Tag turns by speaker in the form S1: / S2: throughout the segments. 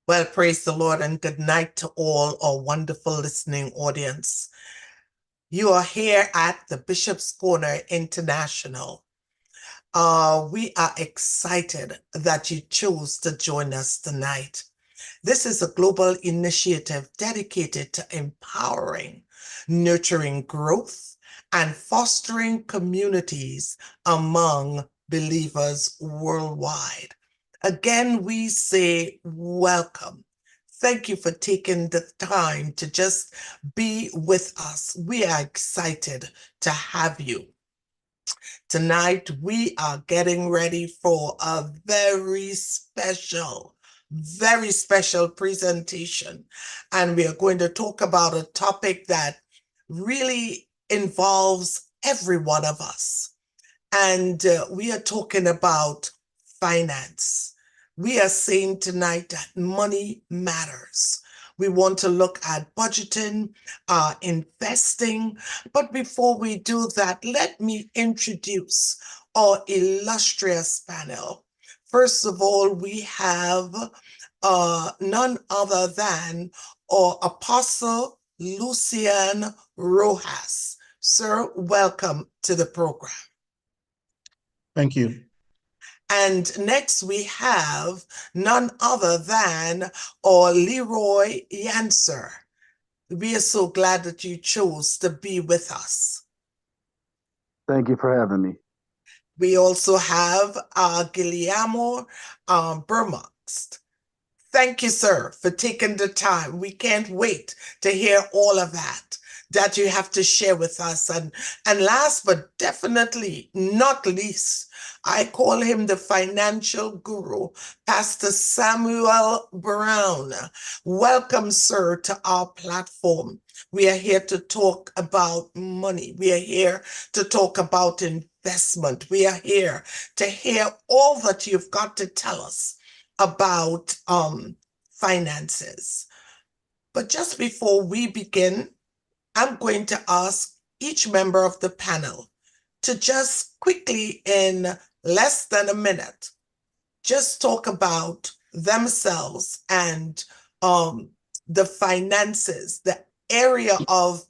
S1: Well, praise the Lord and good night to all our wonderful listening audience. You are here at the Bishop's Corner International. We are excited that you chose to join us tonight. This is a global initiative dedicated to empowering, nurturing growth, and fostering communities among believers worldwide. Again, we say welcome. Thank you for taking the time to just be with us. We are excited to have you. Tonight, we are getting ready for a very special presentation. And we are going to talk about a topic that really involves every one of us. And we are talking about finance. We are saying tonight that money matters. We want to look at budgeting, investing. But before we do that, let me introduce our illustrious panel. First of all, we have none other than our Apostle Lucian Rojas. Sir, welcome to the program.
S2: Thank you.
S1: And next we have none other than our Leroy Yancer. We are so glad that you chose to be with us.
S3: Thank you for having me.
S1: We also have Guillermo Burmaxt. Thank you, sir, for taking the time. We can't wait to hear all of that you have to share with us. And last but definitely not least, I call him the financial guru, Pastor Samuel Brown. Welcome, sir, to our platform. We are here to talk about money. We are here to talk about investment. We are here to hear all that you've got to tell us about finances. But just before we begin, I'm going to ask each member of the panel to just quickly, in less than a minute, just talk about themselves and the finances, the area of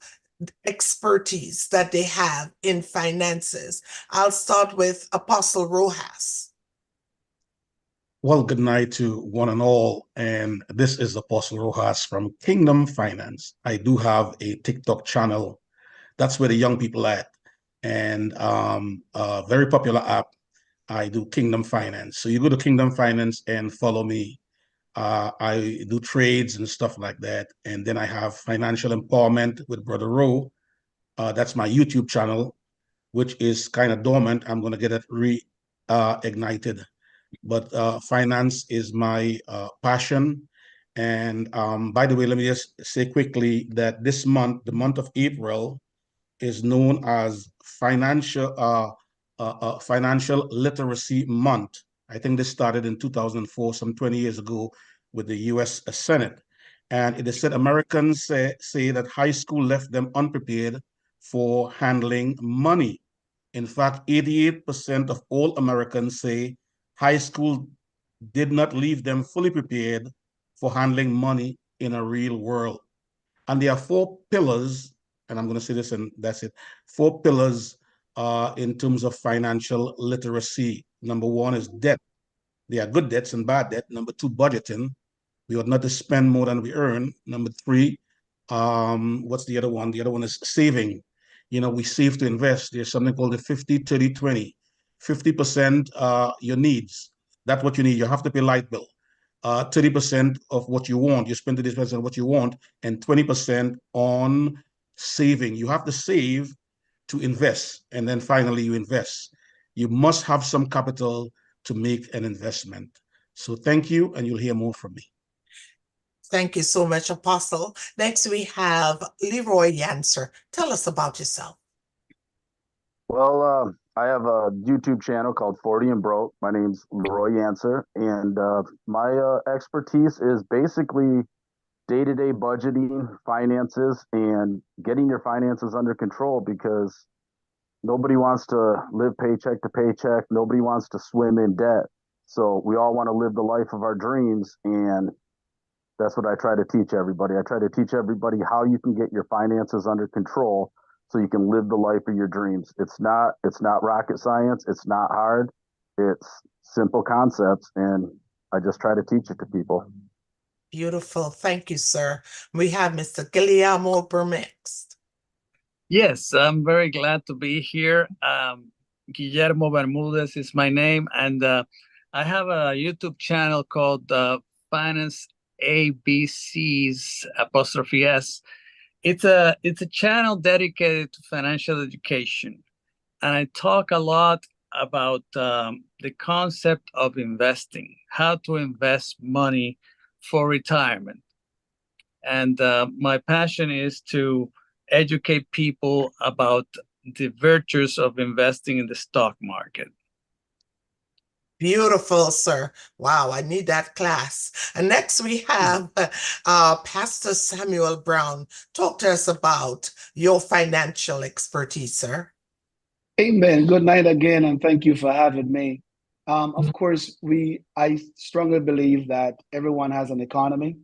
S1: expertise that they have in finances. I'll start with Apostle Rojas.
S2: Well, good night to one and all. And this is Apostle Rojas from Kingdom Finance. I do have a TikTok channel. That's where the young people are at. And a very popular app. I do Kingdom Finance. So you go to Kingdom Finance and follow me. I do trades and stuff like that. And then I have Financial Empowerment with Brother Rowe. That's my YouTube channel, which is kind of dormant. I'm going to get it reignited. But finance is my passion. And by the way, let me just say quickly that this month, the month of April, is known as Financial Literacy Month. I think this started in 2004, some 20 years ago, with the U.S. Senate. And it is said Americans say that high school left them unprepared for handling money. In fact, 88% of all Americans say high school did not leave them fully prepared for handling money in a real world. And there are 4 pillars, and I'm going to say this and that's it, 4 pillars in terms of financial literacy. Number 1 is debt. There are good debts and bad debt. Number 2, budgeting. We ought not to spend more than we earn. Number 3, what's the other one? The other one is saving. You know, we save to invest. There's something called the 50-30-20. 50% your needs. That's what you need. You have to pay light bill. 30% of what you want. You spend 30% of what you want, and 20% on saving. You have to save to invest, and then finally you invest. You must have some capital to make an investment. So thank you, and you'll hear more from me.
S1: Thank you so much, Apostle. Next, we have Leroy Yancer. Tell us about yourself.
S3: Well, I have a YouTube channel called 40 and Broke. My name's Leroy Yancer, and my expertise is basically day-to-day budgeting, finances, and getting your finances under control because nobody wants to live paycheck to paycheck. Nobody wants to swim in debt. So we all want to live the life of our dreams, and that's what I try to teach everybody. I try to teach everybody how you can get your finances under control so you can live the life of your dreams. It's not rocket science, it's not hard. It's simple concepts, and I just try to teach it to people.
S1: Beautiful. Thank you, sir. We have Mr. Guillermo Bermix.
S4: Yes, I'm very glad to be here. Guillermo Bermudez is my name, and I have a YouTube channel called Finance ABC's apostrophe S. It's a channel dedicated to financial education, and I talk a lot about the concept of investing, how to invest money for retirement. And my passion is to educate people about the virtues of investing in the stock market.
S1: Beautiful, sir. Wow, I need that class. And next we have Pastor Samuel Brown. Talk to us about your financial expertise, sir.
S5: Amen. Good night again, and thank you for having me. Of course, I strongly believe that everyone has an economy,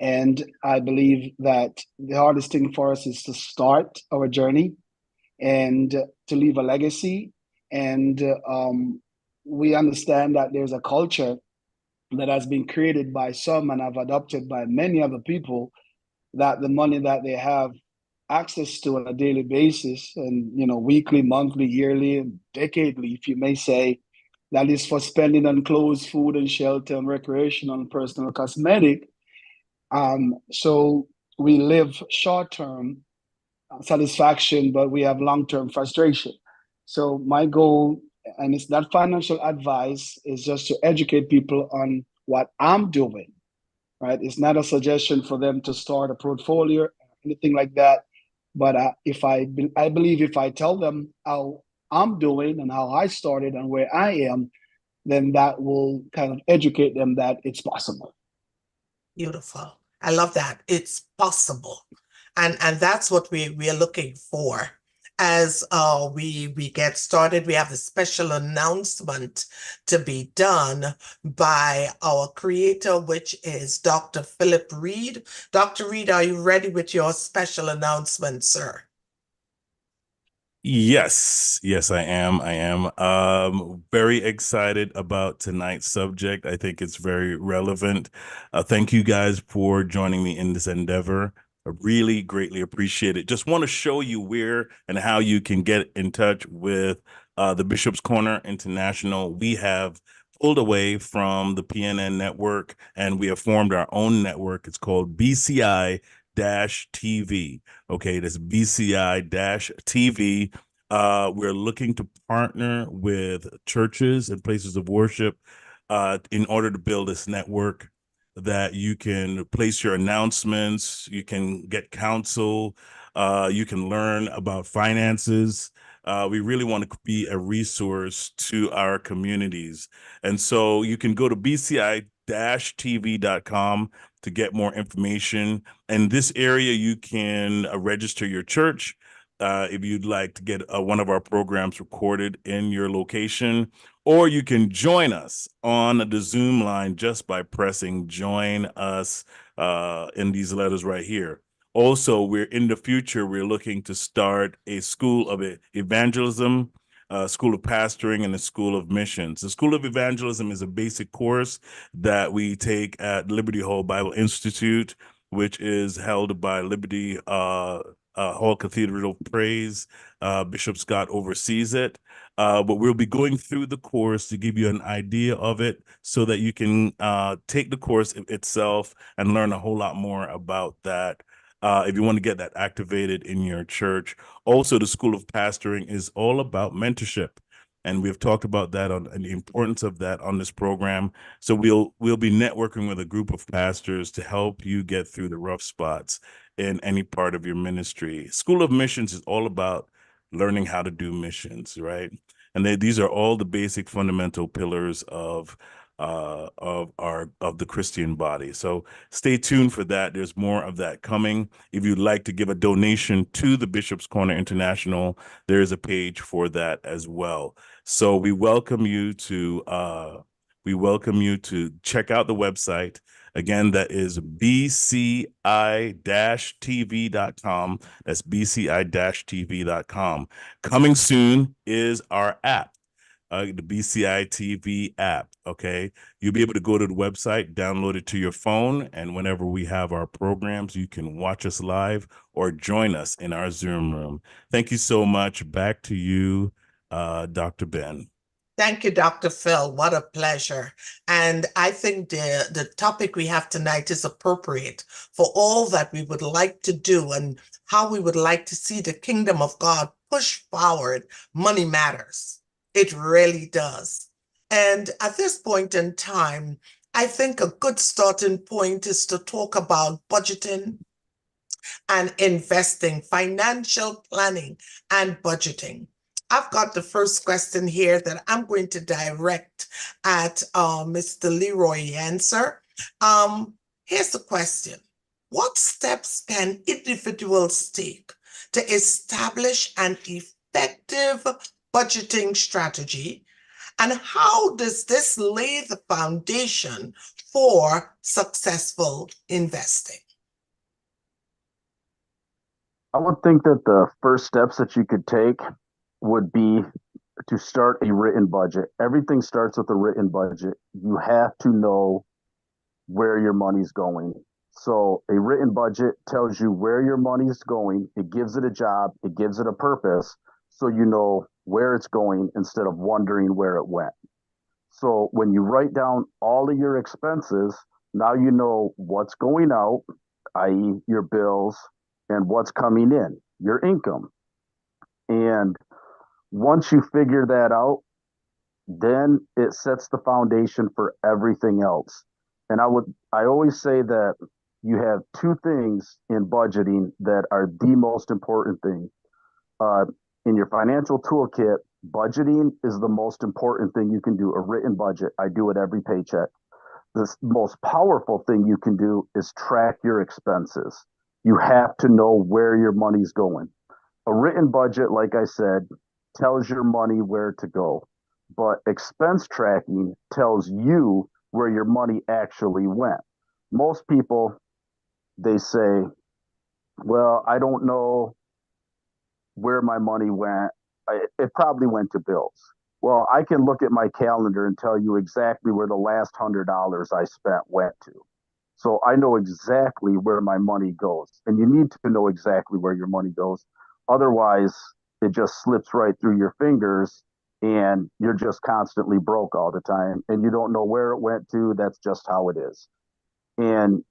S5: and I believe that the hardest thing for us is to start our journey and to leave a legacy. And we understand that there's a culture that has been created by some and have adopted by many other people, that the money that they have access to on a daily basis, and weekly, monthly, yearly, decadely, if you may say, that is for spending on clothes, food and shelter, and recreational and personal cosmetic. So we live short-term satisfaction, but we have long-term frustration. So my goal, and it's not financial advice, is just to educate people on what I'm doing, right? It's not a suggestion for them to start a portfolio, anything like that. But I believe if I tell them how I'm doing and how I started and where I am, then that will kind of educate them that it's possible.
S1: Beautiful. I love that. It's possible. And that's what we are looking for. As we get started, we have the special announcement to be done by our creator, which is Dr. Philip Reed. Dr. Reed, are you ready with your special announcement, sir?
S6: Yes, I am. Very excited about tonight's subject. I think it's very relevant. Thank you guys for joining me in this endeavor. I really greatly appreciate it. Just want to show you where and how you can get in touch with the Bishop's Corner International. We have pulled away from the PNN network and we have formed our own network. It's called BCI TV. Okay, that's BCI TV. We're looking to partner with churches and places of worship in order to build this network that you can place your announcements, you can get counsel, you can learn about finances. We really want to be a resource to our communities. And so you can go to bci-tv.com to get more information. In this area, you can register your church if you'd like to get one of our programs recorded in your location, or you can join us on the Zoom line just by pressing join us in these letters right here. Also, in the future, we're looking to start a school of evangelism, School of Pastoring, and a School of Missions. The School of Evangelism is a basic course that we take at Liberty Hall Bible Institute, which is held by Liberty Hall Cathedral of Praise. Bishop Scott oversees it. But we'll be going through the course to give you an idea of it so that you can take the course itself and learn a whole lot more about that. if you want to get that activated in your church. Also, the School of Pastoring is all about mentorship. And we've talked about that and the importance of that on this program. So we'll be networking with a group of pastors to help you get through the rough spots in any part of your ministry. School of Missions is all about learning how to do missions, right? And these are all the basic fundamental pillars of the Christian body. So stay tuned for that. There's more of that coming. If you'd like to give a donation to the Bishop's Corner International, there is a page for that as well. So we welcome you to check out the website. Again, that is bci-tv.com. That's bci-tv.com. Coming soon is our app, the BCI TV app. Okay. You'll be able to go to the website, download it to your phone, and whenever we have our programs, you can watch us live or join us in our Zoom room. Thank you so much. Back to you, Dr. Ben.
S1: Thank you, Dr. Phil. What a pleasure. And I think the topic we have tonight is appropriate for all that we would like to do and how we would like to see the kingdom of God push forward. Money matters. It really does. And at this point in time, I think a good starting point is to talk about budgeting and investing, financial planning and budgeting. I've got the first question here that I'm going to direct at Mr. Leroy Yancer. Here's the question. What steps can individuals take to establish an effective budgeting strategy? And how does this lay the foundation for successful investing?
S3: I would think that the first steps that you could take would be to start a written budget. Everything starts with a written budget. You have to know where your money's going. So a written budget tells you where your money's going. It gives it a job. It gives it a purpose. So you know where it's going instead of wondering where it went. So when you write down all of your expenses, now you know what's going out, i.e. your bills, and what's coming in, your income. And once you figure that out, then it sets the foundation for everything else. And I always say that you have two things in budgeting that are the most important thing. In your financial toolkit, budgeting is the most important thing you can do, a written budget. I do it every paycheck. The most powerful thing you can do is track your expenses. You have to know where your money's going. A written budget, like I said, tells your money where to go, but expense tracking tells you where your money actually went. Most people, they say, well, I don't know where my money went. It probably went to bills. Well, I can look at my calendar and tell you exactly where the last $100 I spent went to. So I know exactly where my money goes. And you need to know exactly where your money goes. Otherwise, it just slips right through your fingers and you're just constantly broke all the time and you don't know where it went to. That's just how it is. And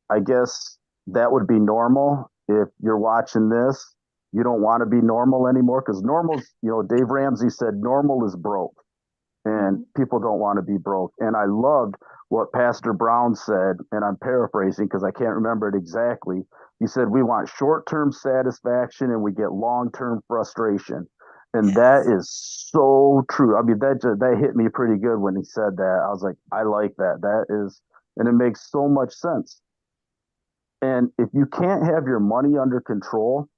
S3: I guess that would be normal. If you're watching this, you don't want to be normal anymore because normal's, Dave Ramsey said normal is broke and people don't want to be broke. And I loved what Pastor Brown said, and I'm paraphrasing because I can't remember it exactly. He said, we want short-term satisfaction and we get long-term frustration. And that is so true. I mean, that hit me pretty good when he said that. I was like, I like that. And it makes so much sense. And if you can't have your money under control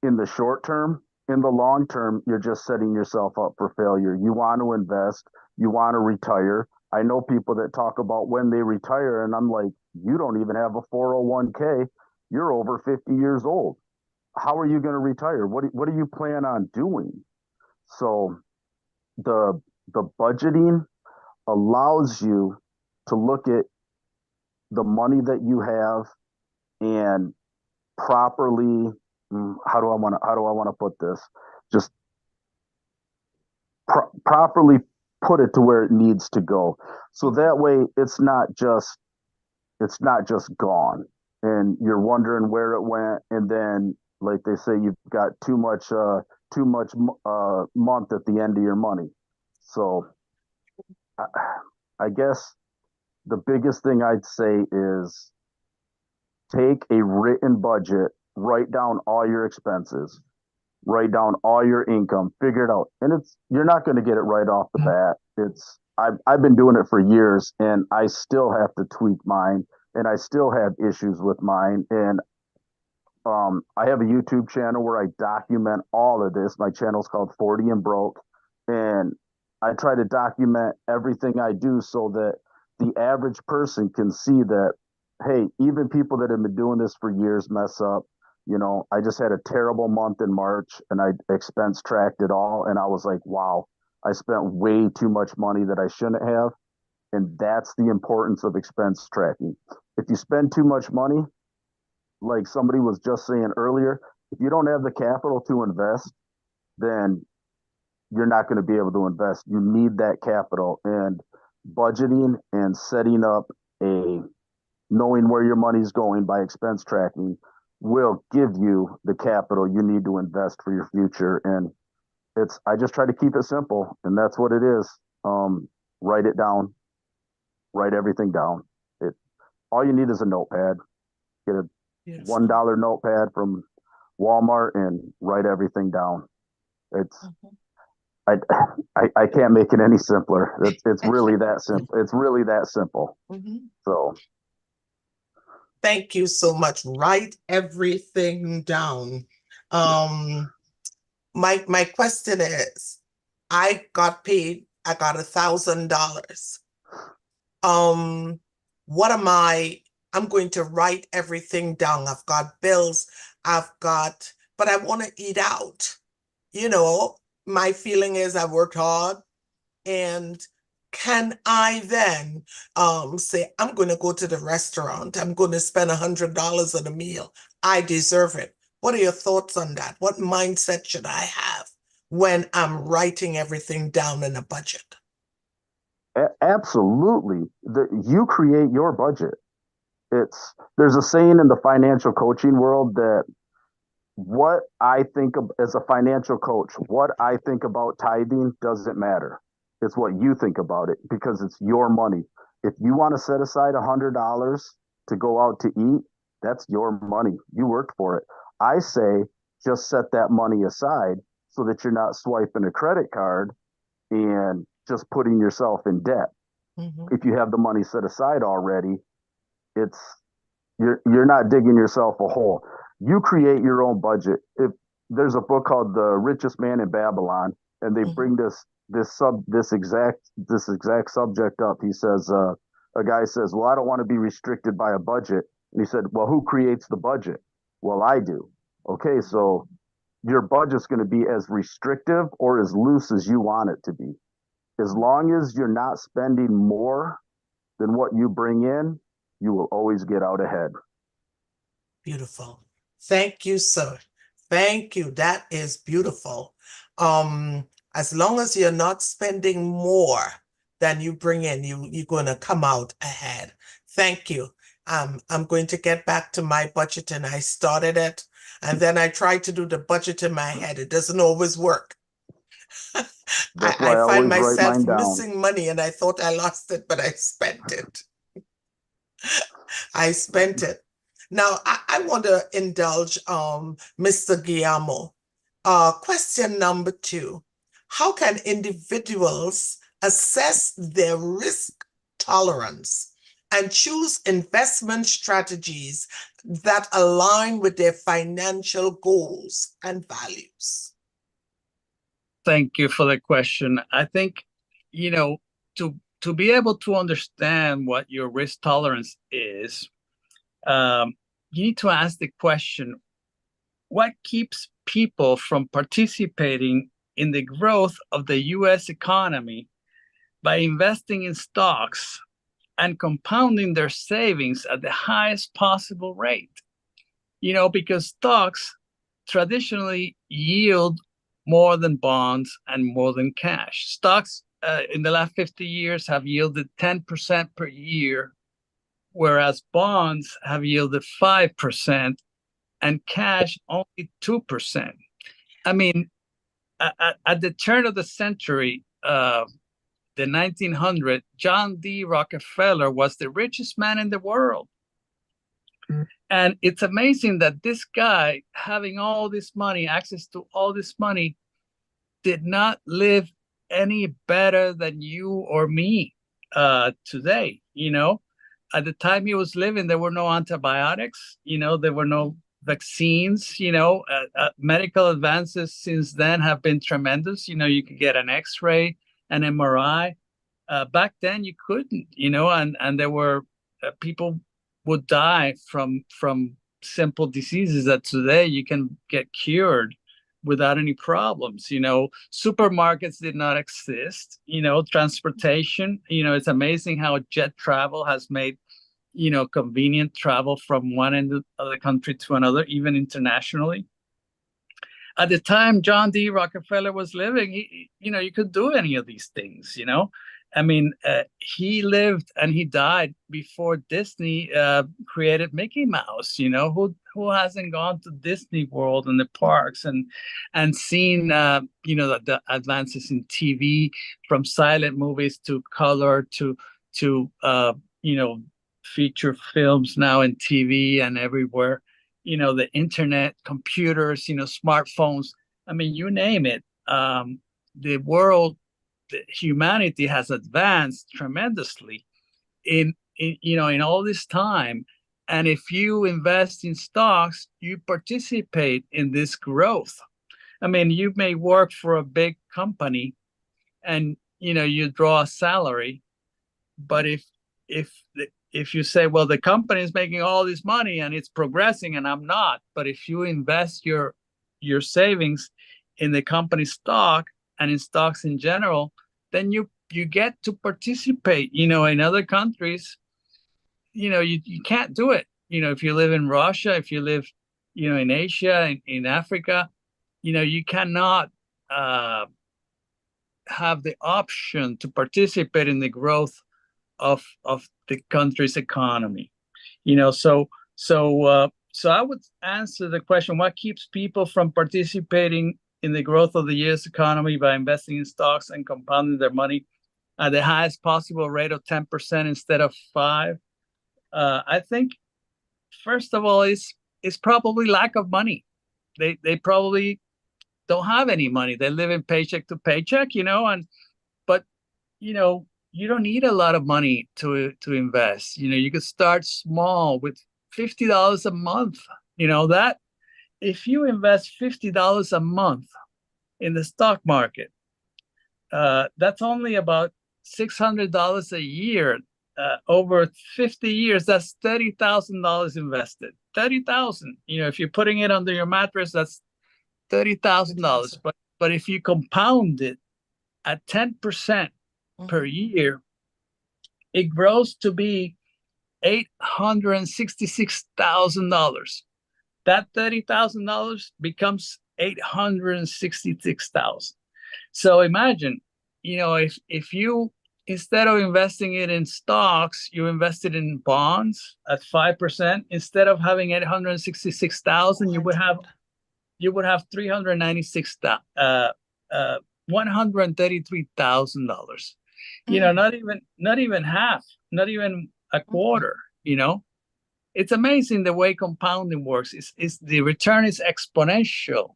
S3: in the short term, in the long term, you're just setting yourself up for failure. You want to invest, you want to retire. I know people that talk about when they retire, and I'm like, you don't even have a 401k. You're over 50 years old. How are you going to retire? What do you plan on doing? So the budgeting allows you to look at the money that you have and properly, how do I want to put this? Just properly put it to where it needs to go. So that way it's not just gone. and you're wondering where it went, and then like they say, you've got too much month at the end of your money. So I, I guess the biggest thing I'd say is take a written budget, write down all your expenses, write down all your income, figure it out. And you're not going to get it right off the bat. I've been doing it for years, and I still have to tweak mine, and I still have issues with mine. And I have a YouTube channel where I document all of this. My channel's called 40 and Broke, and I try to document everything I do so that the average person can see that, hey, even people that have been doing this for years mess up. You know, I just had a terrible month in March, and I expense tracked it all, and I was like, wow, I spent way too much money that I shouldn't have. And that's the importance of expense tracking. If you spend too much money, like somebody was just saying earlier, if you don't have the capital to invest, then you're not going to be able to invest. You need that capital, and budgeting and setting up knowing where your money's going by expense tracking will give you the capital you need to invest for your future. And I just try to keep it simple, and that's what it is. Write it down, write everything down. All you need is a notepad. Get a $1 notepad from Walmart and write everything down. I can't make it any simpler. It's really that simple. It's really that simple. So
S1: thank you so much. Write everything down. My question is, I got paid. I got $1,000. What am I'm going to write everything down. I've got bills. But I want to eat out. You know, my feeling is I worked hard, and can I then say, I'm going to go to the restaurant, I'm going to spend $100 on a meal, I deserve it? What are your thoughts on that? What mindset should I have when I'm writing everything down in a budget?
S3: Absolutely. You create your budget. There's a saying in the financial coaching world that what I think of as a financial coach, what I think about tithing doesn't matter. It's what you think about it, because it's your money. If you want to set aside $100 to go out to eat, that's your money. You worked for it. I say just set that money aside so that you're not swiping a credit card and just putting yourself in debt. If you have the money set aside already, you're not digging yourself a hole. You create your own budget. If there's a book called The Richest Man in Babylon, and they bring this exact subject up. He says, a guy says, well, I don't want to be restricted by a budget. And he said, well, who creates the budget? Well, I do. Okay, so your budget's going to be as restrictive or as loose as you want it to be. As long as you're not spending more than what you bring in, you will always get out ahead.
S1: Beautiful. Thank you, sir. Thank you. That is beautiful. As long as you're not spending more than you bring in, you're going to come out ahead. Thank you. I'm going to get back to my budgeting. I started it, and then I tried to do the budget in my head. It doesn't always work.
S3: That's why
S1: I find
S3: always write
S1: myself
S3: mine down.
S1: missing money, and I thought I lost it, but I spent it. I spent it. Now, I want to indulge Mr. Guillermo. Question number 2. How can individuals assess their risk tolerance and choose investment strategies that align with their financial goals and values?
S4: Thank you for the question. I think, to be able to understand what your risk tolerance is, you need to ask the question, what keeps people from participating in the growth of the U.S. economy by investing in stocks and compounding their savings at the highest possible rate? Because stocks traditionally yield more than bonds and more than cash. Stocks in the last 50 years have yielded 10% per year whereas bonds have yielded 5% and cash only 2%. I mean, at the turn of the century, the 1900, John D. Rockefeller was the richest man in the world. And it's amazing that this guy, having all this money, access to all this money, did not live any better than you or me today. You know, at the time he was living, there were no antibiotics, you know, there were no vaccines, you know, medical advances since then have been tremendous. You know, you could get an X-ray, an MRI. Back then you couldn't, you know, and there were people would die from simple diseases that today you can get cured without any problems. You know, supermarkets did not exist. You know, transportation, you know, it's amazing how jet travel has made, you know, convenient travel from one end of the country to another, even internationally. At the time John D. Rockefeller was living, he, you know, you could do any of these things, you know. I mean, he lived and he died before Disney created Mickey Mouse. You know, who hasn't gone to Disney World and the parks and seen you know, the advances in TV, from silent movies to color to you know, feature films now in TV and everywhere. You know, the internet, computers, you know, smartphones. I mean, you name it. The world, humanity has advanced tremendously in you know, in all this time. And if you invest in stocks, you participate in this growth. I mean, you may work for a big company and, you know, you draw a salary, but if you say, well, the company is making all this money and it's progressing and I'm not, but if you invest your savings in the company stock and in stocks in general, then you get to participate. You know, in other countries, you know, you can't do it. You know, if you live in Russia, if you live, you know, in Asia, in Africa, you know, you cannot have the option to participate in the growth of the country's economy. You know, so I would answer the question: what keeps people from participating in the growth of the U.S. economy by investing in stocks and compounding their money at the highest possible rate of 10% instead of 5%? I think, first of all, it's probably lack of money. They probably don't have any money. They live in paycheck to paycheck, you know, but you know, you don't need a lot of money to invest. You know, you could start small with $50 a month. You know, that if you invest $50 a month in the stock market, that's only about $600 a year. Over 50 years, that's $30,000 invested. 30,000. You know, if you're putting it under your mattress, that's $30,000. But if you compound it at 10% per year, it grows to be $866,000. That $30,000 becomes $866,000. So imagine, you know, if you, instead of investing it in stocks, you invested in bonds at 5%, instead of having 866,000, you would have $133,000. You know, not even half, not even a quarter. You know, it's amazing the way compounding works. Is the return is exponential.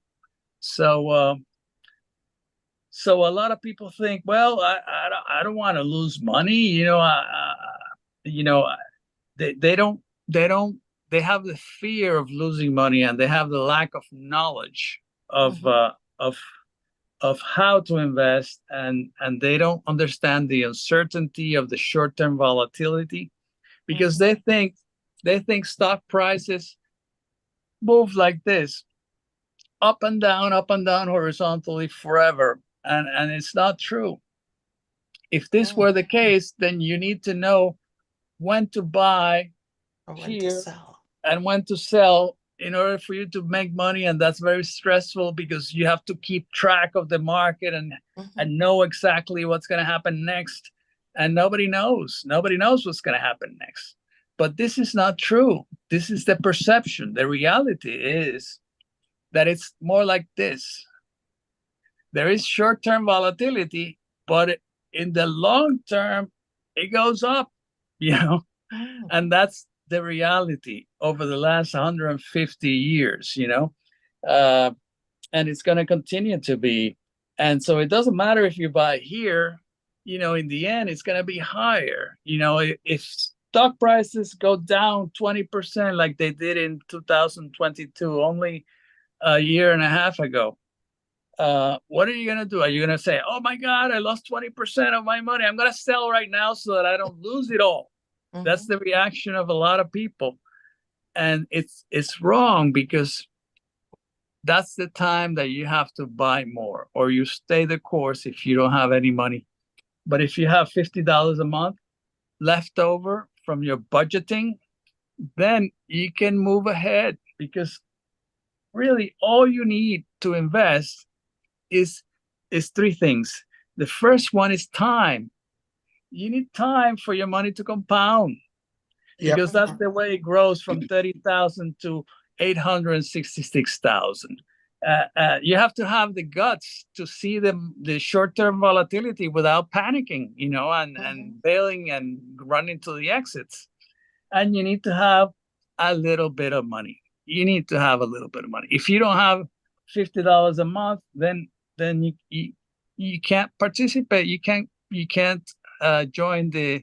S4: So so a lot of people think, well, I don't want to lose money. You know, they have the fear of losing money, and they have the lack of knowledge of how to invest, and they don't understand the uncertainty of the short-term volatility, because they think stock prices move like this, up and down horizontally forever. And it's not true. If this were the case, then you need to know when to buy here and when to sell in order for you to make money. And that's very stressful, because you have to keep track of the market and know exactly what's going to happen next. And nobody knows what's going to happen next. But this is not true. This is the perception. The reality is that it's more like this. There is short-term volatility, but in the long term, it goes up, you know, and that's the reality over the last 150 years, you know, and it's going to continue to be. And so it doesn't matter if you buy here, you know, in the end, it's going to be higher. You know, if stock prices go down 20% like they did in 2022, only a year and a half ago, what are you going to do? Are you going to say, oh my God, I lost 20% of my money. I'm going to sell right now so that I don't lose it all. That's the reaction of a lot of people. And it's wrong, because that's the time that you have to buy more, or you stay the course if you don't have any money. But if you have $50 a month left over from your budgeting, then you can move ahead, because really all you need to invest is three things. The first one is time. You need time for your money to compound, because that's the way it grows from 30,000 to 866,000. You have to have the guts to see the short-term volatility without panicking, you know, and bailing and running to the exits. And you need to have a little bit of money. You need to have a little bit of money. If you don't have $50 a month, then you can't participate. You can't join the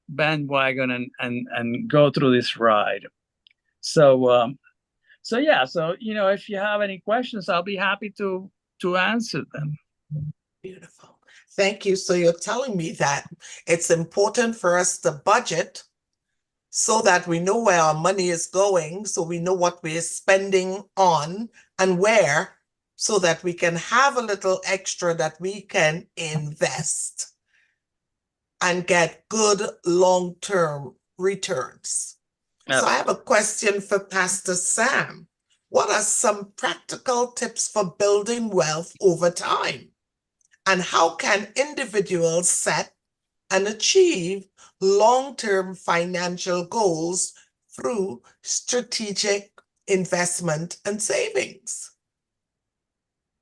S4: bandwagon and go through this ride. So yeah, so you know, if you have any questions, I'll be happy to answer them.
S1: Beautiful. Thank you. So you're telling me that it's important for us to budget so that we know where our money is going, so we know what we're spending on and where, so that we can have a little extra that we can invest and get good long-term returns. So I have a question for Pastor Sam. What are some practical tips for building wealth over time? And how can individuals set and achieve long-term financial goals through strategic investment and savings?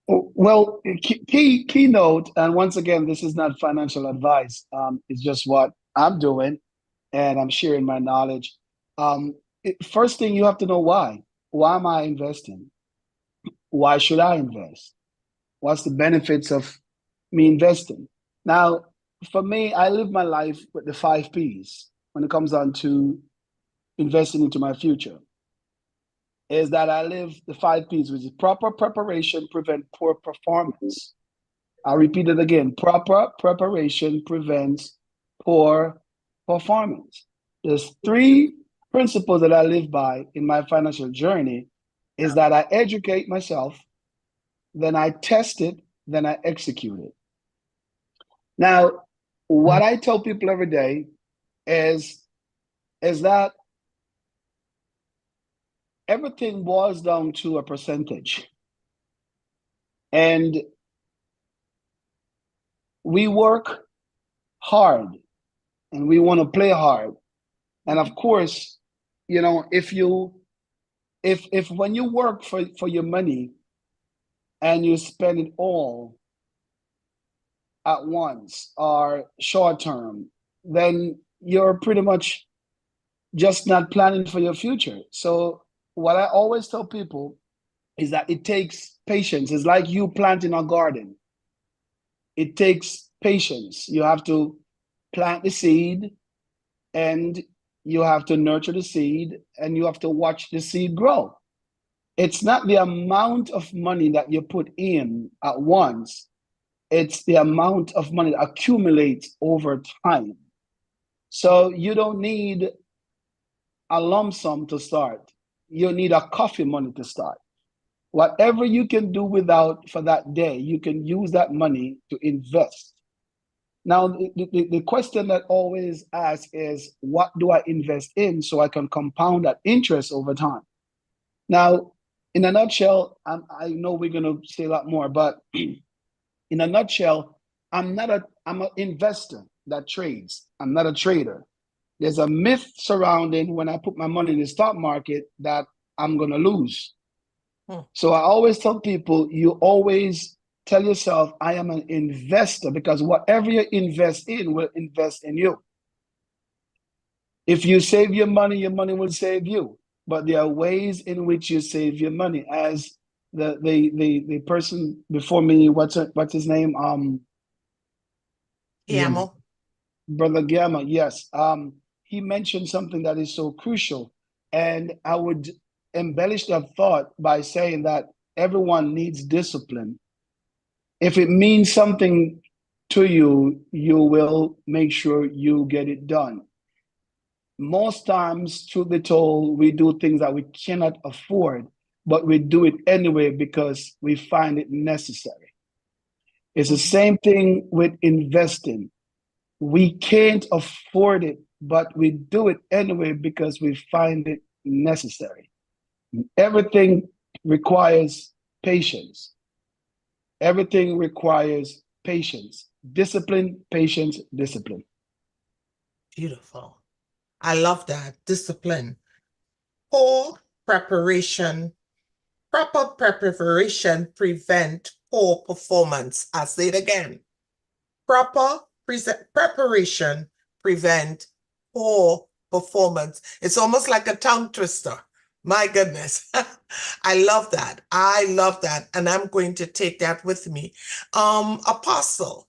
S5: Well, keynote, and once again, this is not financial advice. It's just what I'm doing, and I'm sharing my knowledge. First thing, you have to know why. Why am I investing? Why should I invest? What's the benefits of me investing? Now, for me, I live my life with the 5 Ps when it comes down to investing into my future. Is that I live the 5 Ps, which is proper preparation prevent poor performance. I'll repeat it again. Proper preparation prevents poor performance. There's 3 principles that I live by in my financial journey, is that I educate myself, then I test it, then I execute it. Now, what I tell people every day is that everything boils down to a percentage. And we work hard and we want to play hard. And of course, you know, if when you work for your money and you spend it all at once or short term, then you're pretty much just not planning for your future. So what I always tell people is that it takes patience. It's like you planting a garden. It takes patience. You have to plant the seed, and you have to nurture the seed, and you have to watch the seed grow. It's not the amount of money that you put in at once. It's the amount of money that accumulates over time. So you don't need a lump sum to start. You need a coffee money to start. Whatever you can do without for that day, you can use that money to invest. Now, the question that always asked is, what do I invest in so I can compound that interest over time? Now, in a nutshell, I know we're going to say a lot more, but in a nutshell, I'm an investor that trades. I'm not a trader. there's a myth surrounding when I put my money in the stock market that I'm going to lose. So I always tell people, you always tell yourself, I am an investor, because whatever you invest in will invest in you. If you save your money will save you. But there are ways in which you save your money. As the person before me, what's his name?
S1: Guillermo.
S5: Brother Gamma, yes. He mentioned something that is so crucial. And I would embellish that thought by saying that everyone needs discipline. If it means something to you, you will make sure you get it done. Most times, truth be told, we do things that we cannot afford, but we do it anyway because we find it necessary. It's the same thing with investing. We can't afford it, but we do it anyway because we find it necessary. Everything requires patience. Everything requires patience. Discipline, patience, discipline.
S1: Beautiful. I love that. Discipline. Poor preparation. Proper preparation prevent poor performance. I'll say it again. Proper preparation prevent poor performance. It's almost like a tongue twister. My goodness. I love that. I love that. And I'm going to take that with me. Apostle,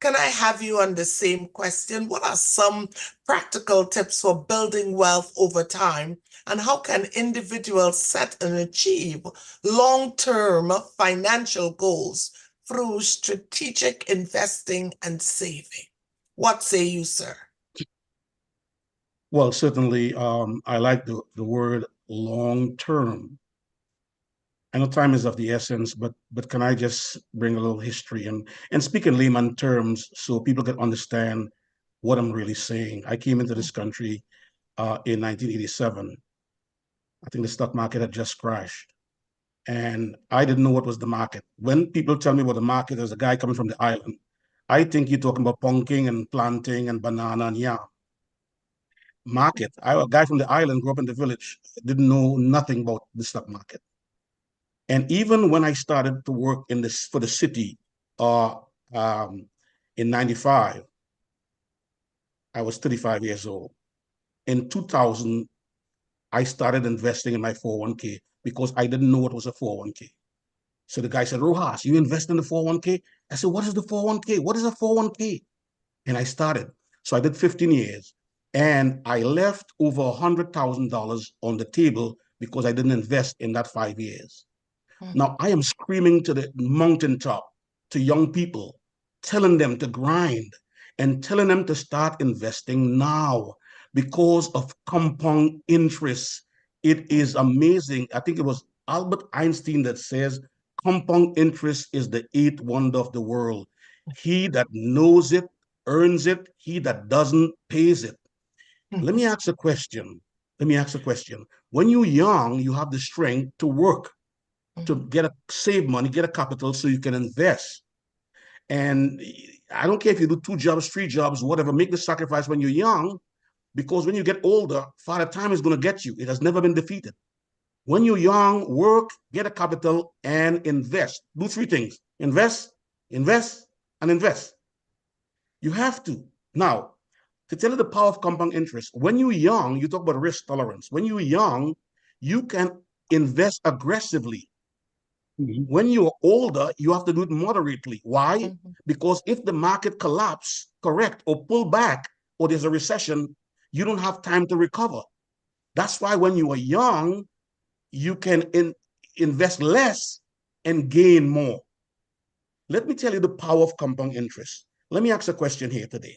S1: can I have you on the same question? What are some practical tips for building wealth over time? And how can individuals set and achieve long-term financial goals through strategic investing and saving? What say you, sir?
S2: Well, certainly, I like the word long-term. I know time is of the essence, but can I just bring a little history and speak in layman terms so people can understand what I'm really saying? I came into this country in 1987. I think the stock market had just crashed, and I didn't know what was the market. When people tell me what the market is, a guy coming from the island, I think you're talking about punking and planting and banana and yam. Market. A guy from the island, grew up in the village, didn't know nothing about the stock market. And even when I started to work in this for the city in 95, I was 35 years old. In 2000, I started investing in my 401k because I didn't know what was a 401k. So the guy said, Rojas, you invest in the 401k? I said, what is the 401k? What is a 401k? And I started. So I did 15 years. And I left over $100,000 on the table because I didn't invest in that 5 years. Now, I am screaming to the mountaintop to young people, telling them to grind and telling them to start investing now because of compound interest. It is amazing. I think it was Albert Einstein that says compound interest is the eighth wonder of the world. He that knows it earns it. He that doesn't pays it. Let me ask a question. When you're young, you have the strength to work, to save money, get a capital so you can invest. And I don't care if you do 2 jobs, 3 jobs, whatever, make the sacrifice when you're young, because when you get older, Father Time is going to get you. It has never been defeated. When you're young, work, get a capital, and invest. Do 3 things. Invest, invest, and invest. You have to. Now, to tell you the power of compound interest, when you're young, you talk about risk tolerance. When you're young, you can invest aggressively. When you're older, you have to do it moderately. Why? Because if the market collapse, correct, or pull back, or there's a recession, you don't have time to recover. That's why when you are young, you can invest less and gain more. Let me tell you the power of compound interest. Let me ask a question here today.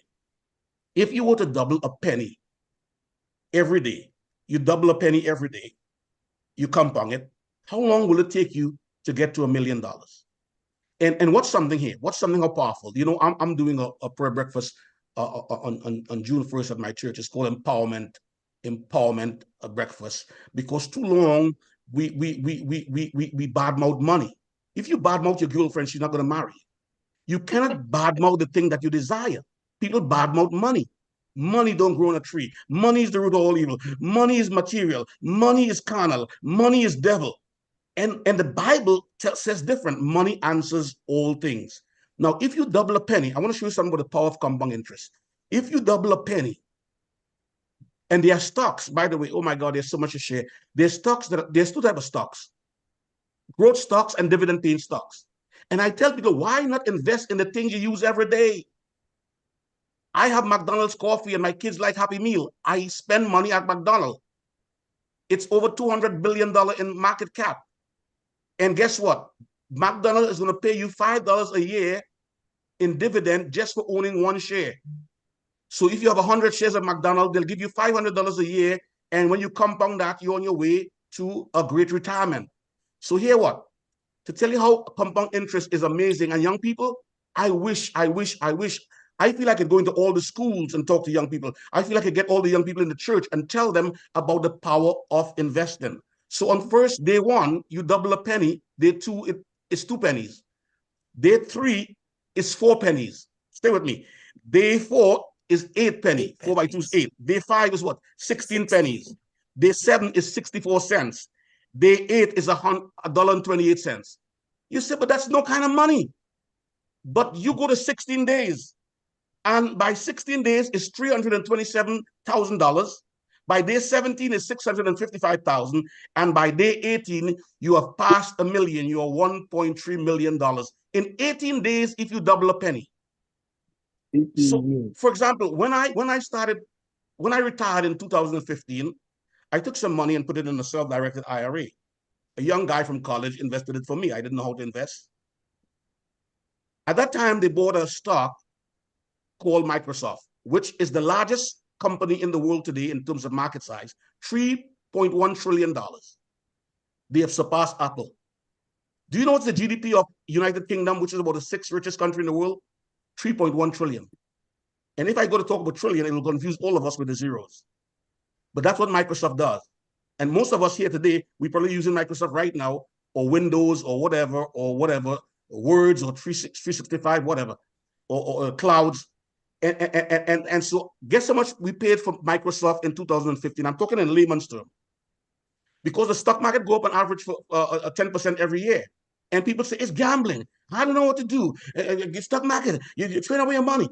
S2: If you were to double a penny every day, you double a penny every day, you compound it, how long will it take you to get to $1 million? And what's something here? What's something how powerful? You know, I'm doing a prayer breakfast on June 1st at my church. It's called Empowerment Breakfast, because too long we badmouth money. If you badmouth your girlfriend, she's not going to marry you. You cannot badmouth the thing that you desire. People badmouth money. Money don't grow on a tree. Money is the root of all evil. Money is material. Money is carnal. Money is devil. And the Bible says different. Money answers all things. Now, if you double a penny, I want to show you something about the power of compound interest. If you double a penny, and there are stocks, by the way, oh my God, there's so much to share. There's two types of stocks: growth stocks and dividend paying stocks. And I tell people, why not invest in the things you use every day? I have McDonald's coffee and my kids like Happy Meal. I spend money at McDonald's. It's over $200 billion in market cap. And guess what? McDonald's is going to pay you $5 a year in dividend just for owning one share. So if you have 100 shares of McDonald's, they'll give you $500 a year. And when you compound that, you're on your way to a great retirement. So here what? To tell you how compound interest is amazing. And young people, I feel like I could go into all the schools and talk to young people. I feel like I could get all the young people in the church and tell them about the power of investing. So on first day one, you double a penny. Day two, it's 2 pennies. Day 3 is 4 pennies. Stay with me. Day 4 is 8 pennies. 4 by 2 is 8. Day 5 is what? 16 pennies. Day 7 is 64 cents. Day 8 is $1.28. You say, but that's no kind of money. But you go to 16 days, and by 16 days is $327,000. By day 17 is $655,000, and by day 18 you have passed $1 million. You are $1.3 million in 18 days if you double a penny. So, for example, when I retired in 2015, I took some money and put it in a self-directed IRA. A young guy from college invested it for me. I didn't know how to invest. At that time, they bought a stock called Microsoft, which is the largest company in the world today in terms of market size, $3.1 trillion. They have surpassed Apple. Do you know what's the GDP of United Kingdom, which is about the 6th richest country in the world? 3.1 trillion. And if I go to talk about trillion, it will confuse all of us with the zeros. But that's what Microsoft does. And most of us here today, we're probably using Microsoft right now, or Windows, or whatever, Words, or 365, whatever, or clouds. And so guess how much we paid for Microsoft in 2015? I'm talking in layman's terms. Because the stock market go up on average for 10% every year. And people say, it's gambling. I don't know what to do. Stock market, you trade away your money.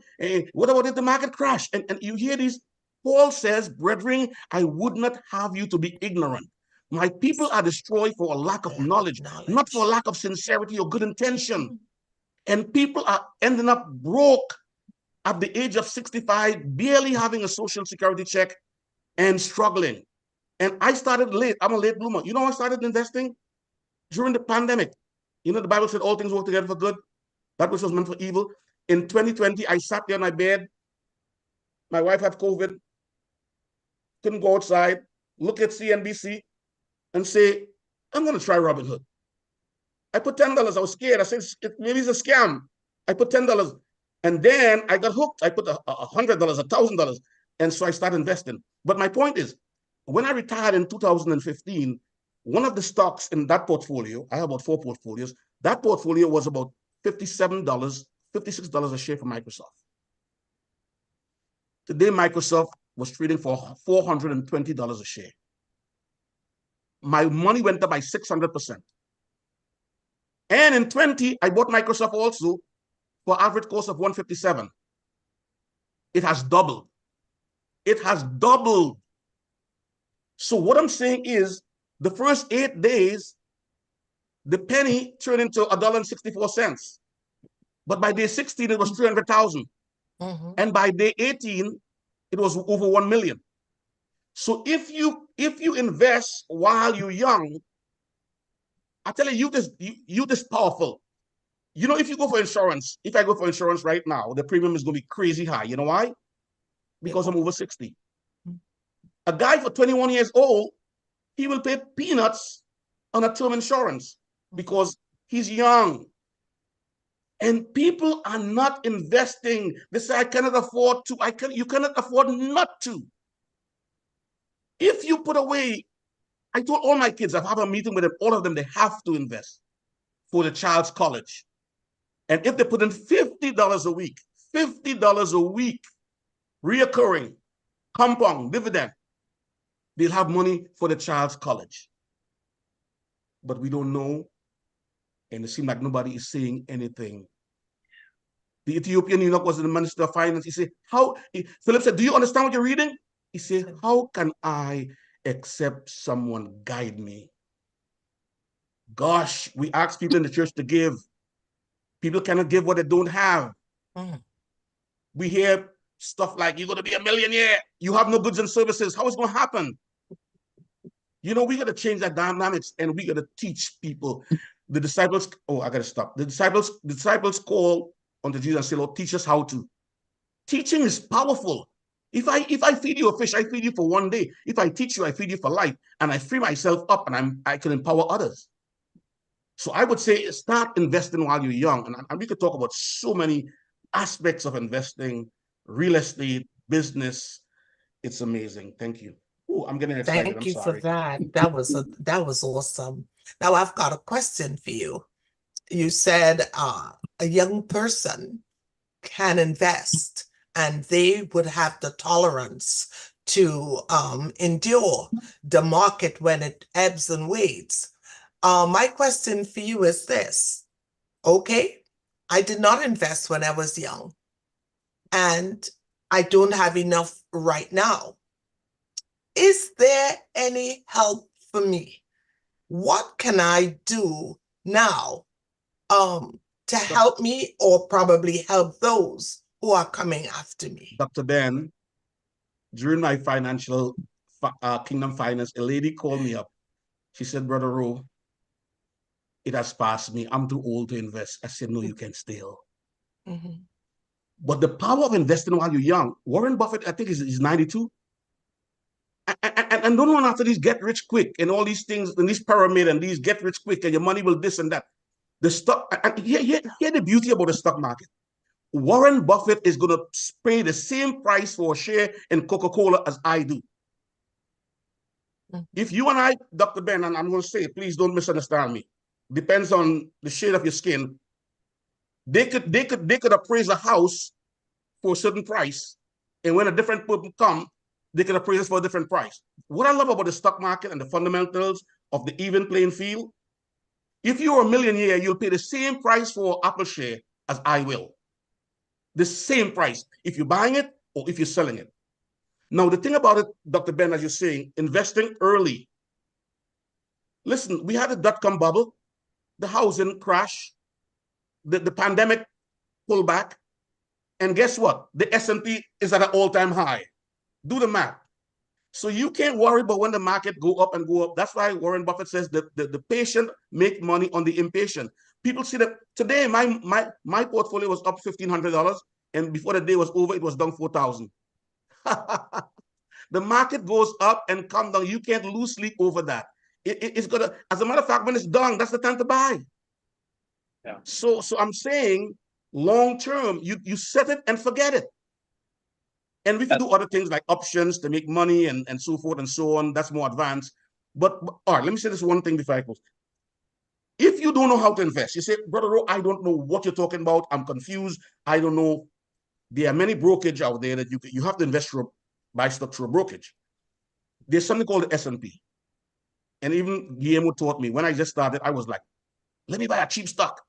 S2: What about if the market crash? And you hear these. Paul says, brethren, I would not have you to be ignorant. My people are destroyed for a lack of knowledge, not for a lack of sincerity or good intention. And people are ending up broke at the age of 65, barely having a social security check and struggling. And I started late. I'm a late bloomer. You know, I started investing during the pandemic. You know, the Bible said all things work together for good. That which was meant for evil. In 2020, I sat there on my bed. My wife had COVID. Couldn't go outside, look at CNBC, and say, I'm going to try Robinhood. I put $10. I was scared. I said, maybe it's a scam. I put $10. And then I got hooked. I put $100, $1,000. And so I started investing. But my point is, when I retired in 2015, one of the stocks in that portfolio, I have about 4 portfolios, that portfolio was about $57, $56 a share for Microsoft. Today, Microsoft was trading for $420 a share. My money went up by 600%. And in 20, I bought Microsoft also for average cost of $157. It has doubled. It has doubled. So what I'm saying is, the first 8 days, the penny turned into $1.64. But by day 16, it was 300,000. And by day 18, it was over 1 million. So if you invest while you're young, I tell you, you this powerful. You know, if you go for insurance, if I go for insurance right now, the premium is going to be crazy high. You know why? Because I'm over 60. A guy for 21 years old, he will pay peanuts on a term insurance because he's young. And people are not investing. They say, I cannot afford to. You cannot afford not to. If you put away, I told all my kids, I have a meeting with them, all of them, they have to invest for the child's college. And if they put in $50 a week, $50 a week, reoccurring, compound, dividend. They'll have money for the child's college. But we don't know, and it seems like nobody is saying anything. The Ethiopian eunuch was the Minister of Finance. He said, Philip said, do you understand what you're reading? He said, how can I accept someone guide me? Gosh, we ask people in the church to give. People cannot give what they don't have. We hear stuff like, you're going to be a millionaire. You have no goods and services. How is it going to happen? You know, we got to change that dynamics, and we got to teach people. The disciples, I got to stop. The disciples call unto Jesus and say, Lord, teach us how to. Teaching is powerful. If I feed you a fish, I feed you for one day. If I teach you, I feed you for life, and I free myself up, and I can empower others. So I would say start investing while you're young. And we could talk about so many aspects of investing, real estate, business. It's amazing. Thank you. Oh, I'm getting excited.
S1: Thank you
S2: sorry.
S1: for that. That was awesome. Now I've got a question for you. You said a young person can invest and they would have the tolerance to endure the market when it ebbs and waves. My question for you is this. Okay, I did not invest when I was young, and I don't have enough right now. Is there any help for me? What can I do now to help me, or probably help those who are coming after me?
S2: Dr. Ben, during my financial Kingdom Finance, a lady called me up. She said, Brother Rowe, it has passed me. I'm too old to invest. I said, no, you can still. But the power of investing while you're young, Warren Buffett, I think is 92. And don't run after these get rich quick and all these things and these pyramid and these get rich quick and your money will this and that. The stock, here the beauty about the stock market. Warren Buffett is going to pay the same price for a share in Coca-Cola as I do. If you and I, Dr. Ben, and I'm going to say, please don't misunderstand me. Depends on the shade of your skin. They could appraise a house for a certain price, and when a different person come, they could appraise it for a different price. What I love about the stock market and the fundamentals of the even playing field, if you're a millionaire, you'll pay the same price for Apple share as I will. The same price, if you're buying it or if you're selling it. Now, the thing about it, Dr. Ben, as you're saying, investing early. Listen, we had a dot-com bubble, the housing crash, the pandemic pullback, and guess what? The S&P is at an all-time high. Do the math. So you can't worry about when the market go up and go up. That's why Warren Buffett says that the patient make money on the impatient. People see that today my portfolio was up $1,500, and before the day was over, it was down $4,000. The market goes up and come down. You can't lose sleep over that. It's gonna, as a matter of fact, when it's done, that's the time to buy. Yeah. So I'm saying long term, you set it and forget it. And we can do other things like options to make money and so forth and so on. That's more advanced. But all right, let me say this one thing before I close. If you don't know how to invest, you say, Brother Rowe, I don't know what you're talking about. I'm confused. I don't know. There are many brokerage out there that you have to invest through, buy stock through a brokerage. There's something called the S&P. And even Guillermo taught me, when I just started, I was like, let me buy a cheap stock,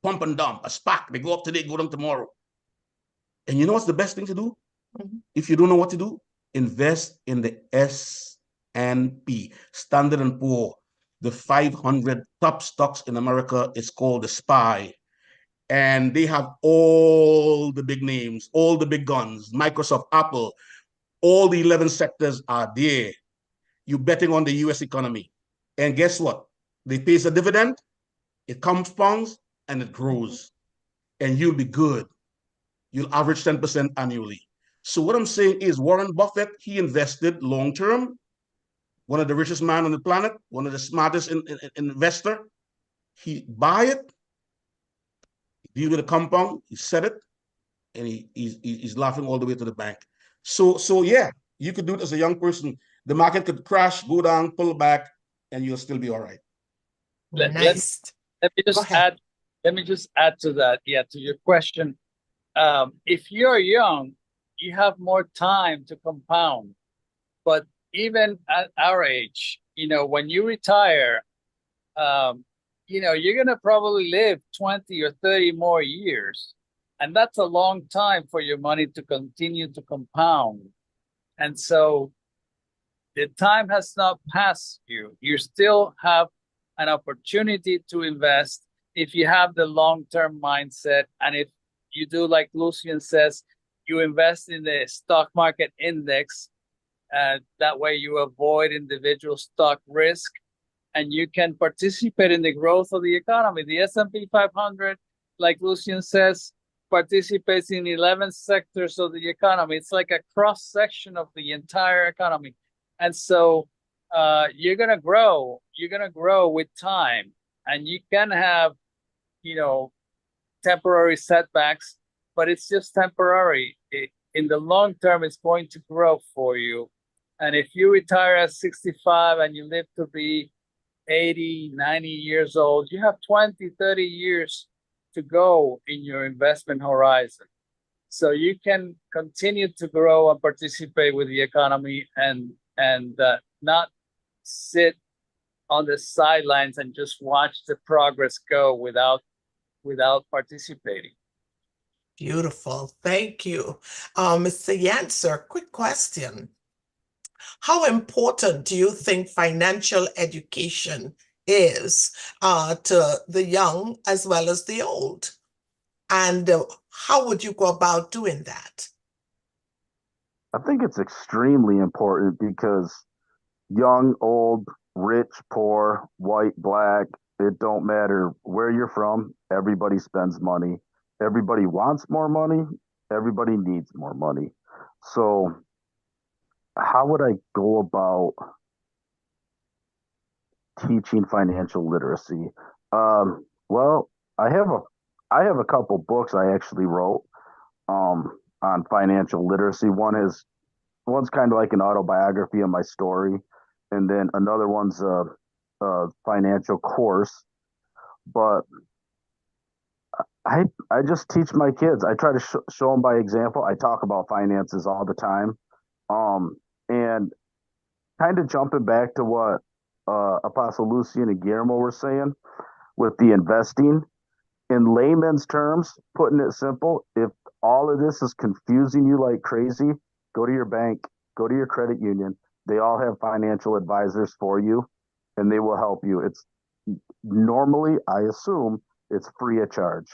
S2: pump and dump, a SPAC. They go up today, go down tomorrow. And you know what's the best thing to do? If you don't know what to do, invest in the S&P, Standard & Poor, the 500 top stocks in America. Is called the SPY. And they have all the big names, all the big guns, Microsoft, Apple, all the 11 sectors are there. You're betting on the US economy. And guess what? They pay a dividend, it compounds, and it grows. And you'll be good. You'll average 10% annually. So what I'm saying is Warren Buffett, he invested long-term, one of the richest men on the planet, one of the smartest investor. He buy it, deal with a compound, he set it, and he's laughing all the way to the bank. So yeah, you could do it as a young person. The market could crash, go down, pull back, and you'll still be all right.
S1: Nice.
S4: Let me just add to that. Yeah, to your question. If you're young, you have more time to compound. But even at our age, when you retire, you're going to probably live 20 or 30 more years. And that's a long time for your money to continue to compound. And so the time has not passed you. You still have an opportunity to invest if you have the long-term mindset. And if you do, like Lucian says, you invest in the stock market index. That way you avoid individual stock risk, and you can participate in the growth of the economy. The S&P 500, like Lucian says, participates in 11 sectors of the economy. It's like a cross-section of the entire economy. And so you're going to grow. You're going to grow with time. And you can have, temporary setbacks, but it's just temporary. In the long term, it's going to grow for you. And if you retire at 65 and you live to be 80, 90 years old, you have 20, 30 years to go in your investment horizon. So you can continue to grow and participate with the economy and not sit on the sidelines and just watch the progress go without participating.
S1: Beautiful. Thank you. Mr. Yancer, quick question. How important do you think financial education is to the young as well as the old? And how would you go about doing that?
S3: I think it's extremely important because young, old, rich, poor, white, black, it don't matter where you're from. Everybody spends money. Everybody wants more money. Everybody needs more money. So how would I go about teaching financial literacy? Well, I have a couple books I actually wrote on financial literacy. One's kind of like an autobiography of my story, and then another one's a financial course. But I just teach my kids. I try to show them by example. I talk about finances all the time, and kind of jumping back to what Apostle Lucian and Guillermo were saying with the investing. In layman's terms, putting it simple, if all of this is confusing you like crazy, go to your bank, go to your credit union. They all have financial advisors for you, and they will help you. It's normally, I assume, it's free of charge.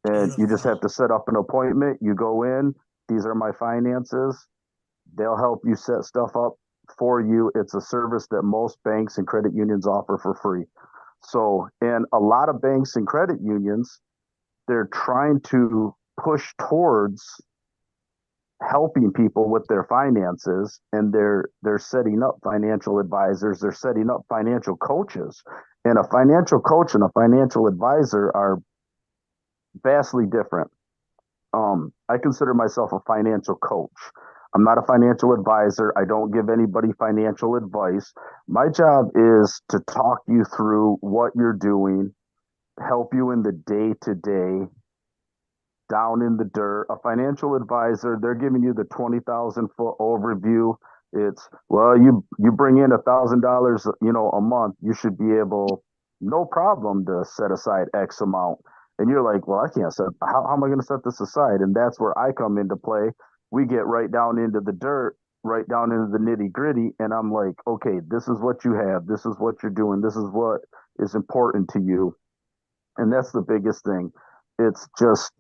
S3: And you just have to set up an appointment. You go in, these are my finances. They'll help you set stuff up for you. It's a service that most banks and credit unions offer for free. So, and a lot of banks and credit unions, they're trying to push towards helping people with their finances, and they're setting up financial advisors, they're setting up financial coaches. And a financial coach and a financial advisor are vastly different. I consider myself a financial coach. I'm not a financial advisor. I don't give anybody financial advice. My job is to talk you through what you're doing, help you in the day-to-day, down in the dirt. A financial advisor, they're giving you the 20,000-foot overview. It's, well, you bring in $1,000, a month, you should be able, no problem, to set aside X amount. And you're like, well, I can't how am I going to set this aside? And that's where I come into play. We get right down into the dirt, right down into the nitty gritty. And I'm like, okay, this is what you have. This is what you're doing. This is what is important to you. And that's the biggest thing. It's just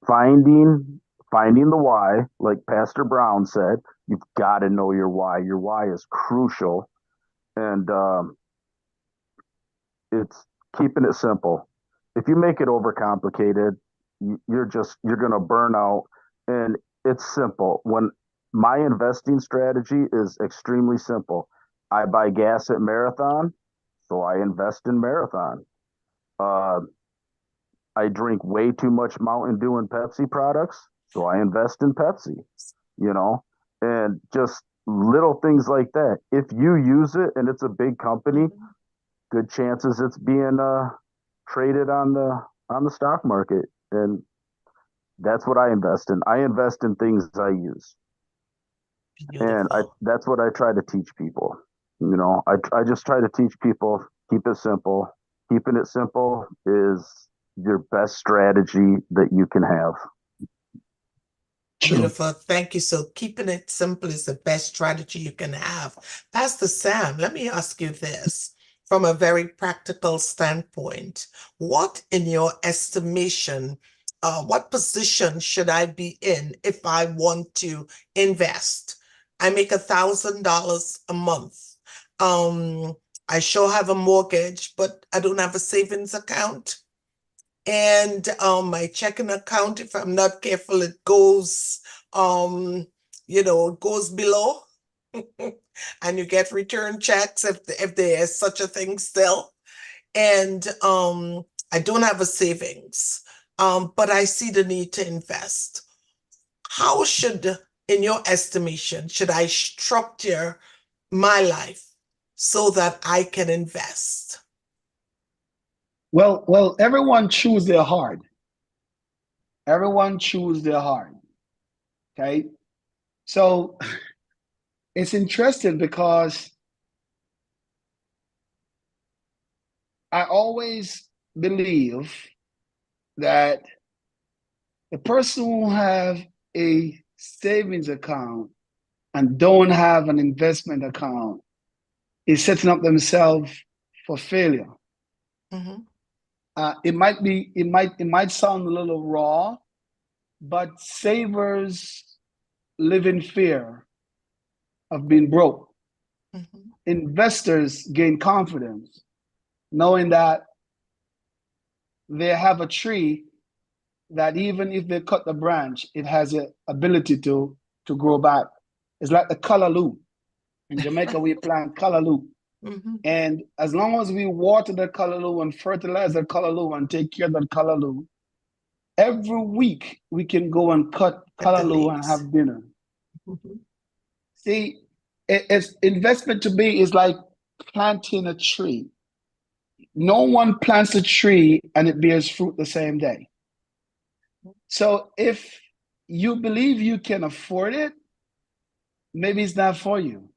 S3: finding the why. Like Pastor Brown said, you've got to know your why. Your why is crucial. And it's keeping it simple. If you make it overcomplicated, you're going to burn out. And it's simple. When my investing strategy is extremely simple. I buy gas at Marathon, so I invest in Marathon. I drink way too much Mountain Dew and Pepsi products, so I invest in Pepsi, and just little things like that. If you use it and it's a big company, good chances it's being traded on the stock market. And That's what I invest in. I invest in things I use. And
S1: Beautiful.
S3: that's what I try to teach people. I just try to teach people, keep it simple. Keeping it simple is your best strategy that you can have.
S5: True.
S1: Beautiful. Thank you. So keeping it simple is the best strategy you can have. Pastor Sam, let me ask you this from a very practical standpoint. What, in your estimation, what position should I be in if I want to invest? I make $1,000 a month. I sure have a mortgage, but I don't have a savings account. And my checking account, if I'm not careful, it goes, it goes below. And you get return checks if there is such a thing still. And I don't have a savings, but I see the need to invest. How should, in your estimation, should I structure my life so that I can invest?
S5: Well, everyone choose their heart. Everyone choose their heart. Okay. So it's interesting because I always believe that the person who have a savings account and don't have an investment account is setting up themselves for failure.
S1: Mm-hmm.
S5: It might sound a little raw, but savers live in fear of being broke.
S1: Mm-hmm.
S5: Investors gain confidence knowing that they have a tree that even if they cut the branch, it has the ability to grow back. It's like the callaloo. In Jamaica, we plant callaloo.
S1: Mm-hmm.
S5: And as long as we water the callaloo and fertilize the callaloo and take care of the callaloo, every week we can go and cut
S1: At the
S5: callaloo and
S1: leaves.
S5: have dinner.
S1: Mm-hmm.
S5: See, it's investment to me is like planting a tree. No one plants a tree and it bears fruit the same day. So if you believe you can afford it, maybe it's not for you.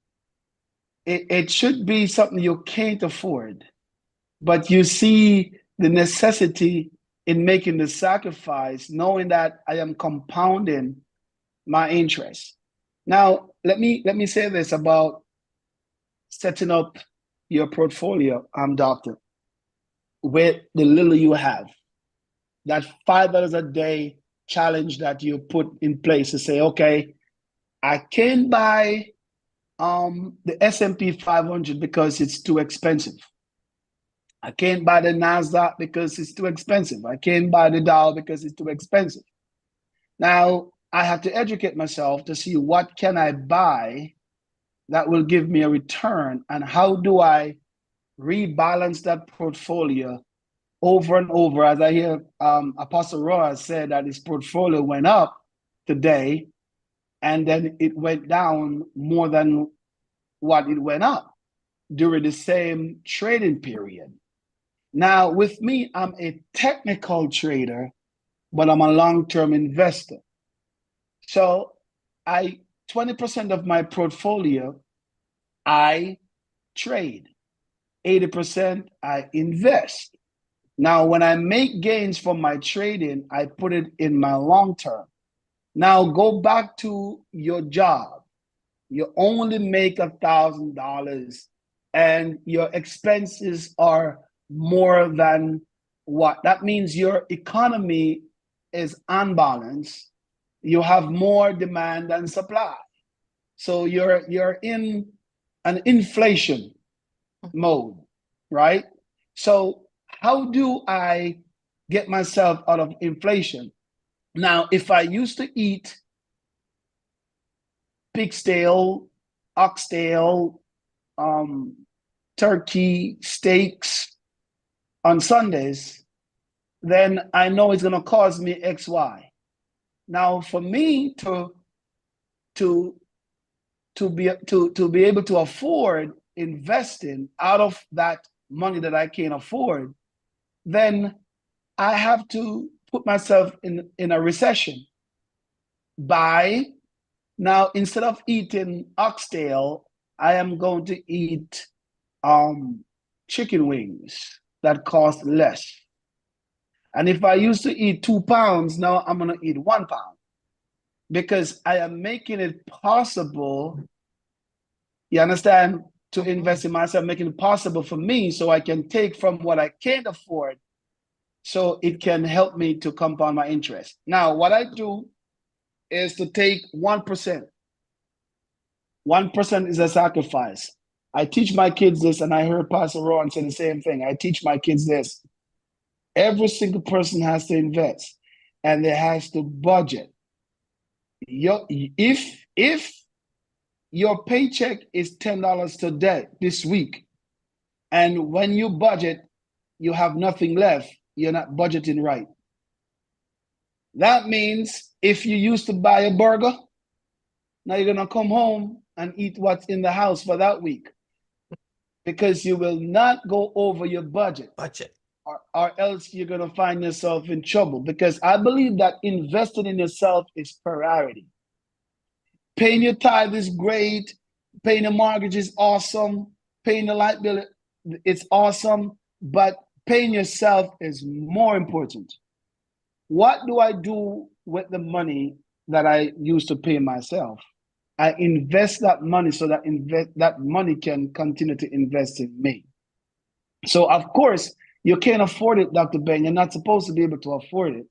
S5: It should be something you can't afford, but you see the necessity in making the sacrifice, knowing that I am compounding my interest. Now, let me say this about setting up your portfolio, doctor, with the little you have. That $5 a day challenge that you put in place to say, okay, I can't buy the S&P 500 because it's too expensive. I can't buy the NASDAQ because it's too expensive. I can't buy the Dow because it's too expensive. Now, I have to educate myself to see what can I buy that will give me a return, and how do I rebalance that portfolio over and over. As I hear Apostle Roa said that his portfolio went up today, and then it went down more than what it went up during the same trading period. Now, with me, I'm a technical trader, but I'm a long-term investor. So 20% of my portfolio, I trade. 80% I invest. Now, when I make gains from my trading, I put it in my long term. Now, go back to your job. You only make $1,000 and your expenses are more than what? That means your economy is unbalanced. You have more demand than supply. So you're in an inflation mode, right? So how do I get myself out of inflation? Now, if I used to eat pig's tail, oxtail, turkey, steaks on Sundays, then I know it's going to cost me XY. Now, for me to be able to afford investing out of that money that I can't afford, then I have to put myself in a recession by now, instead of eating oxtail, I am going to eat chicken wings that cost less. And if I used to eat 2 pounds, now I'm going to eat 1 pound, because I am making it possible, you understand, to invest in myself, making it possible for me so I can take from what I can't afford so it can help me to compound my interest. Now, what I do is to take 1%. 1% is a sacrifice. I teach my kids this, and I heard Pastor Rowan say the same thing. I teach my kids this. Every single person has to invest, and they has to budget. If your paycheck is $10 today, this week, and when you budget, you have nothing left, you're not budgeting right. That means if you used to buy a burger, now you're going to come home and eat what's in the house for that week, because you will not go over your budget. Or else you're going to find yourself in trouble, because I believe that investing in yourself is priority. Paying your tithe is great. Paying the mortgage is awesome. Paying the light bill, it's awesome. But paying yourself is more important. What do I do with the money that I use to pay myself? I invest that money so that that money can continue to invest in me. So, of course, you can't afford it, Dr. Ben. You're not supposed to be able to afford it.